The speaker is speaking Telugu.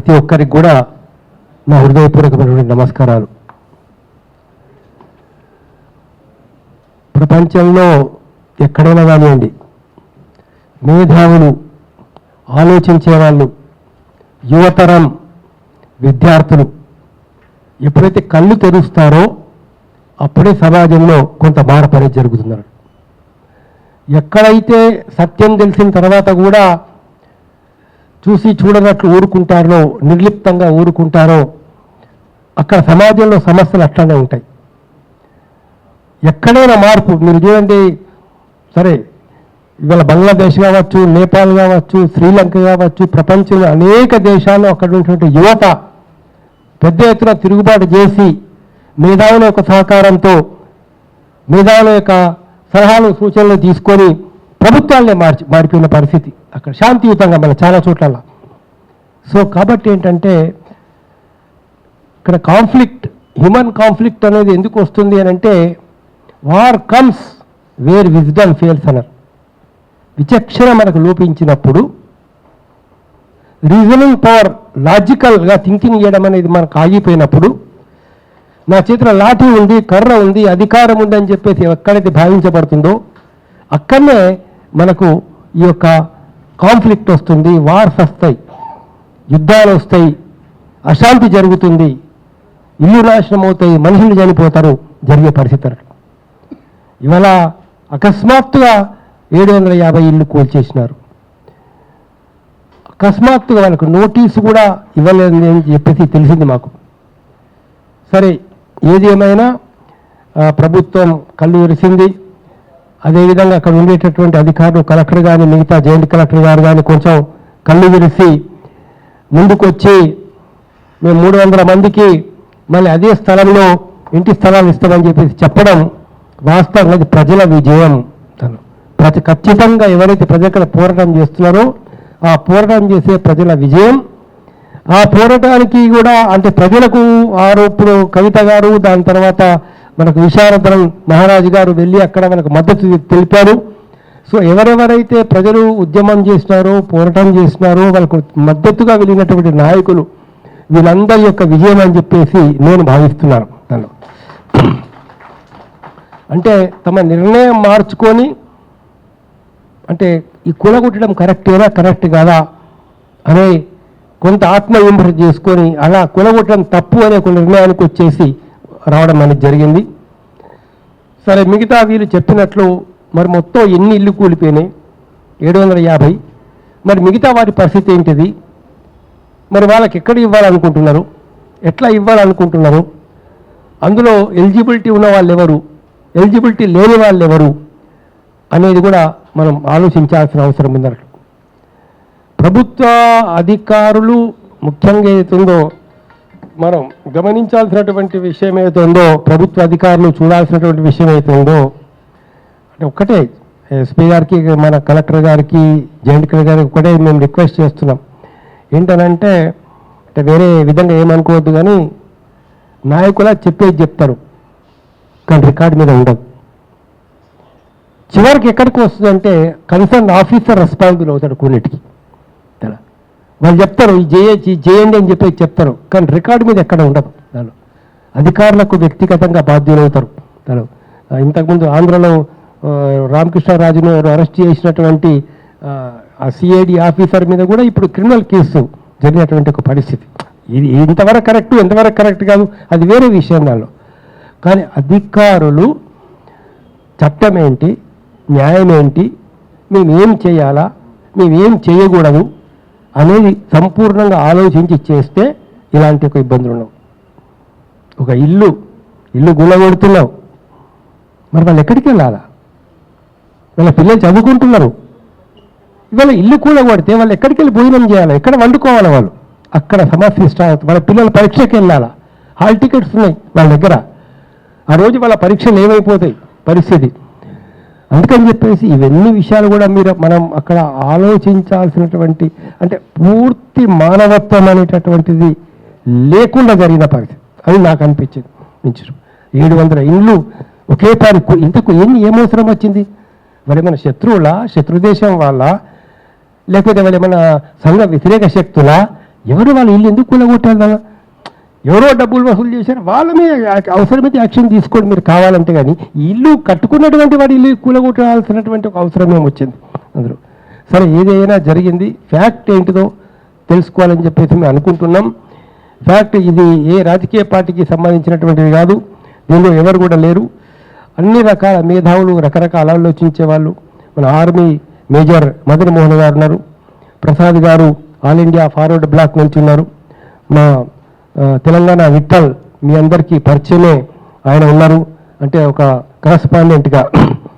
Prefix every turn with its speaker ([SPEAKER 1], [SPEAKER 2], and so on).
[SPEAKER 1] ప్రతి ఒక్కరికి కూడా నా హృదయపూర్వకమైనటువంటి నమస్కారాలు. ప్రపంచంలో ఎక్కడైనా కానివ్వండి, మేధావులు, ఆలోచించే వాళ్ళు, యువతరం, విద్యార్థులు ఎప్పుడైతే కళ్ళు తెరుస్తారో అప్పుడే సమాజంలో కొంత మార్పు అనేది జరుగుతున్నారు. ఎక్కడైతే సత్యం తెలిసిన తర్వాత కూడా చూసి చూడనట్లు ఊరుకుంటారో, నిర్లిప్తంగా ఊరుకుంటారో, అక్కడ సమాజంలో సమస్యలు అట్లానే ఉంటాయి. ఎక్కడైనా మార్పు మీరు చూడండి, సరే ఇవాళ బంగ్లాదేశ్ కావచ్చు, నేపాల్ కావచ్చు, శ్రీలంక కావచ్చు, ప్రపంచంలో అనేక దేశాల్లో అక్కడ ఉన్నటువంటి యువత పెద్ద ఎత్తున తిరుగుబాటు చేసి మేధావుల యొక్క సహకారంతో, మేధావుల యొక్క సలహాలు సూచనలు తీసుకొని ప్రభుత్వాలనే మారిపోయిన పరిస్థితి అక్కడ శాంతియుతంగా మన చాలా చోట్ల. సో కాబట్టి ఏంటంటే ఇక్కడ కాన్ఫ్లిక్ట్, హ్యూమన్ కాన్ఫ్లిక్ట్ అనేది ఎందుకు వస్తుంది అని అంటే, war comes where wisdom fails అన్నారు. విచక్షణ మనకు లోపించినప్పుడు, రీజనింగ్ పవర్, లాజికల్గా థింకింగ్ చేయడం అనేది మనకు ఆగిపోయినప్పుడు, నా చేతిలో లాఠీ ఉంది, కర్ర ఉంది, అధికారం ఉంది అని చెప్పేసి ఎక్కడైతే భావించబడుతుందో అక్కడనే మనకు ఈ యొక్క కాన్ఫ్లిక్ట్ వస్తుంది, వార్స్ వస్తాయి, యుద్ధాలు వస్తాయి, అశాంతి జరుగుతుంది, ఇల్లు నాశనం అవుతాయి, మనుషులు చనిపోతారు, జరిగే పరిస్థితి. ఇవాళ అకస్మాత్తుగా 750 ఇళ్ళు కూల్చేసినారు. అకస్మాత్తుగా వాళ్ళకు నోటీసు కూడా ఇవ్వలేదని చెప్పేసి తెలిసింది మాకు. సరే ఏది ఏమైనా ప్రభుత్వం కళ్ళు తెరిచింది. అదేవిధంగా అక్కడ ఉండేటటువంటి అధికారులు, కలెక్టర్ కానీ, మిగతా జాయింట్ కలెక్టర్ గారు కానీ కొంచెం కళ్ళు తెరిచి ముందుకొచ్చి మేము 300 మందికి మళ్ళీ అదే స్థలంలో ఇంటి స్థలాలు ఇస్తామని చెప్పేసి చెప్పడం వాస్తవంగా అది ప్రజల విజయం. ఖచ్చితంగా ఎవరైతే ప్రజల పోరాటం చేస్తున్నారో ఆ పోరాటం చేసే ప్రజల విజయం. ఆ పోరాటానికి కూడా అంటే ప్రజలకు ఇప్పుడు కవిత గారు, దాని తర్వాత మనకు విశారదనం మహారాజు గారు వెళ్ళి అక్కడ మనకు మద్దతు తెలిపారు. సో ఎవరెవరైతే ప్రజలు ఉద్యమం చేసినారో, పోరాటం చేసినారో, వాళ్ళకు మద్దతుగా వెళ్ళినటువంటి నాయకులు, వీళ్ళందరి యొక్క విజయం అని చెప్పేసి నేను భావిస్తున్నాను. దానిలో అంటే తమ నిర్ణయం మార్చుకొని, అంటే ఈ కూలగొట్టడం కరెక్టేనా, కరెక్ట్ కాదా అనే కొంత ఆత్మవిమర్శ చేసుకొని అలా కూలగొట్టడం తప్పు అనే ఒక నిర్ణయానికి వచ్చేసి రావడం అనేది జరిగింది. సరే మిగతా వీళ్ళు చెప్పినట్లు మరి మొత్తం ఎన్ని ఇల్లు కూలిపోయినాయి? 750. మరి మిగతా వారి పరిస్థితి ఏంటిది? మరి వాళ్ళకి ఎక్కడ ఇవ్వాలనుకుంటున్నారు, ఎట్లా ఇవ్వాలనుకుంటున్నారు? అందులో ఎలిజిబిలిటీ ఉన్న వాళ్ళు ఎవరు, ఎలిజిబిలిటీ లేని వాళ్ళు ఎవరు అనేది కూడా మనం ఆలోచించాల్సిన అవసరం ఉందన్నట్టు. ప్రభుత్వ అధికారులు ముఖ్యంగా ఏదైతుందో మనం గమనించాల్సినటువంటి విషయం ఏదైతుందో, ప్రభుత్వ అధికారులు చూడాల్సినటువంటి విషయం ఏదైతుందో అంటే ఒక్కటే ఎస్పీ గారికి, మన కలెక్టర్ గారికి, జాయింట్ కలెక్టర్ గారికి ఒకటే మేము రిక్వెస్ట్ చేస్తున్నాం. ఏంటనంటే అంటే వేరే విధంగా ఏమనుకోవద్దు, కానీ నాయకుల చెప్పేది చెప్తారు కానీ రికార్డు మీద ఉండదు. చివరికి ఎక్కడికి వస్తుందంటే కన్సర్న్ ఆఫీసర్ రెస్పాన్సిబుల్ అవుతాడు కొన్నిటికి. వాళ్ళు చెప్తారు ఇది చేయండి అని చెప్పి చెప్తారు, కానీ రికార్డు మీద ఎక్కడ ఉండదు. దానిలో అధికారులకు వ్యక్తిగతంగా బాధ్యులు అవుతారు. దానిలో ఇంతకుముందు ఆంధ్రలో రామకృష్ణరాజును అరెస్ట్ చేసినటువంటి ఆ సిఐడి ఆఫీసర్ మీద కూడా ఇప్పుడు క్రిమినల్ కేసు జరిగినటువంటి ఒక పరిస్థితి. ఇది ఎంతవరకు కరెక్ట్, ఎంతవరకు కరెక్ట్ కాదు అది వేరే విషయం. దానిలో కానీ అధికారులు చట్టం ఏంటి, న్యాయం ఏంటి, మేమేం చేయాలా, మేమేం చేయకూడదు అనేది సంపూర్ణంగా ఆలోచించి చేస్తే ఇలాంటి ఒక ఇబ్బందులు ఉండవు. ఒక ఇల్లు గుల్లగొడుతున్నావు, మరి వాళ్ళు ఎక్కడికి వెళ్ళాలా? వాళ్ళ పిల్లలు చదువుకుంటున్నారు. ఇవాళ ఇల్లు కూలగొడితే వాళ్ళు ఎక్కడికి వెళ్ళి భోజనం చేయాలి, ఎక్కడ వండుకోవాలి? వాళ్ళు అక్కడ సమస్య స్టార్ట్ అవుతుంది. వాళ్ళ పిల్లలు పరీక్షకి వెళ్ళాలా, హాల్ టికెట్స్ ఉన్నాయి వాళ్ళ దగ్గర, ఆ రోజు వాళ్ళ పరీక్షలు ఏమైపోతాయి పరిస్థితి. అందుకని చెప్పేసి ఇవన్నీ విషయాలు కూడా మనం అక్కడ ఆలోచించాల్సినటువంటి, అంటే పూర్తి మానవత్వం అనేటటువంటిది లేకుండా జరిగిన పరిస్థితి అని నాకు అనిపించింది. 700 ఇండ్లు ఒకే తారీఖు, ఇంతకు ఏమవసరం వచ్చింది? వాళ్ళేమైనా శత్రువులా, శత్రుదేశం వాళ్ళ, లేకపోతే వాళ్ళేమైనా సంఘ వ్యతిరేక శక్తులా, ఎవరు వాళ్ళ ఇల్లు ఎందుకు కూలగొట్టారు కదా? ఎవరో డబ్బులు వసూలు చేశారు, వాళ్ళ మీద అవసరమైతే యాక్షన్ తీసుకోండి మీరు కావాలంటే. కానీ ఈ ఇల్లు కట్టుకున్నటువంటి వాడి ఇల్లు కూలగొట్టాల్సినటువంటి ఒక అవసరం ఏమొచ్చింది అందులో. సరే, ఏదైనా జరిగింది, ఫ్యాక్ట్ ఏంటిదో తెలుసుకోవాలని చెప్పేసి మేము అనుకుంటున్నాం. ఫ్యాక్ట్ ఇది ఏ రాజకీయ పార్టీకి సంబంధించినటువంటిది కాదు, దీనిలో ఎవరు కూడా లేరు. అన్ని రకాల మేధావులు, రకరకాల ఆలోచించే వాళ్ళు, మన ఆర్మీ మేజర్ మదన్ మోహన్ గారు ఉన్నారు, ప్రసాద్ గారు ఆల్ ఇండియా ఫార్వర్డ్ బ్లాక్ నుంచి ఉన్నారు, మా తెలంగాణ విఠల్ మీ అందరికీ పరిచయమే ఆయన ఉన్నారు, అంటే ఒక కరస్పాండెంట్గా